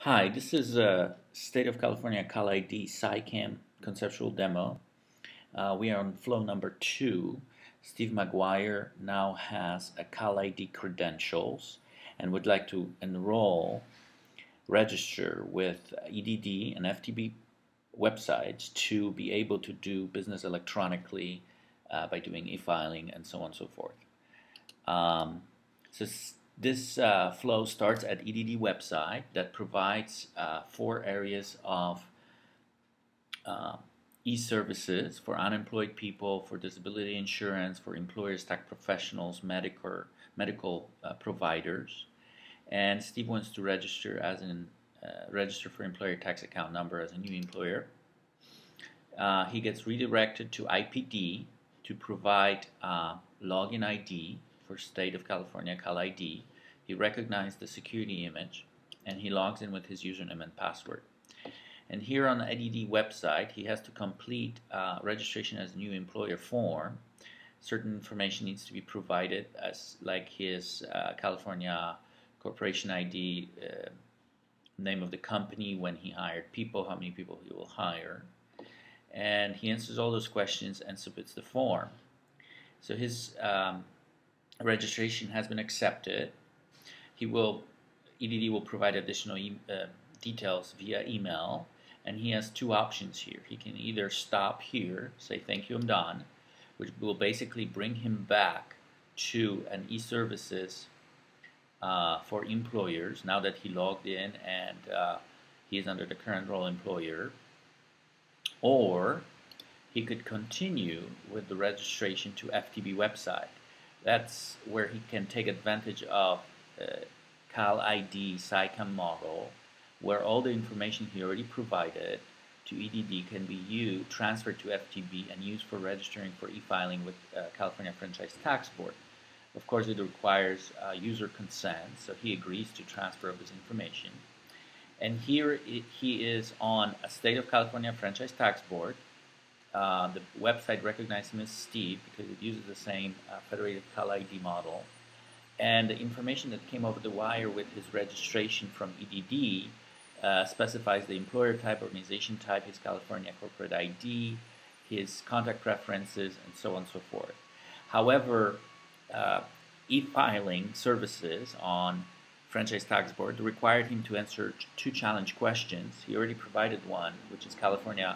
Hi, this is a State of California Cal ID SciCam conceptual demo. We are on flow number 2. Steve McGuire now has a Cal ID credentials and would like to register with EDD and FTB websites to be able to do business electronically by doing e-filing and so on and so forth. This flow starts at EDD website that provides 4 areas of e-services for unemployed people, for disability insurance, for employers, tax professionals, medical providers. And Steve wants to register as register for employer tax account number as a new employer. He gets redirected to IPD to provide login ID for State of California Cal ID. He recognized the security image and he logs in with his username and password. And here on the EDD website, he has to complete registration as a new employer form. Certain information needs to be provided, as like his California corporation ID, name of the company, when he hired people, how many people he will hire. And he answers all those questions and submits the form. So his registration has been accepted. EDD will provide additional details via email, and he has 2 options here. He can either stop here, say thank you, I'm done, which will basically bring him back to an e-services for employers now that he logged in and he is under the current role employer. Or he could continue with the registration to FTB website. That's where he can take advantage of Cal ID SciCam model, where all the information he already provided to EDD can be transferred to FTB and used for registering for e-filing with California Franchise Tax Board. Of course, it requires user consent, so he agrees to transfer of this information. And here he is on a State of California Franchise Tax Board. The website recognizes him as Steve because it uses the same federated Cal ID model. And the information that came over the wire with his registration from EDD specifies the employer type, organization type, his California corporate ID, his contact preferences, and so on and so forth. However, e-filing services on Franchise Tax Board required him to answer 2 challenge questions. He already provided one, which is California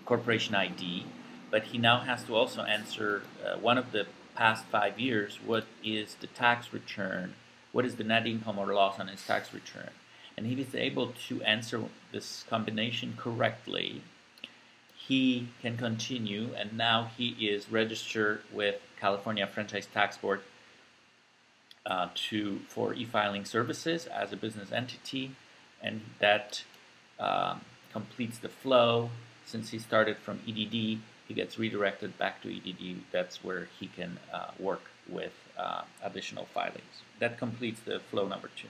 Corporation ID, but he now has to also answer one of the past 5 years. What is the tax return? What is the net income or loss on his tax return? And if he's able to answer this combination correctly, he can continue, and now he is registered with California Franchise Tax Board for e-filing services as a business entity, and that completes the flow. Since he started from EDD, he gets redirected back to EDD. That's where he can work with additional filings. That completes the flow number 2.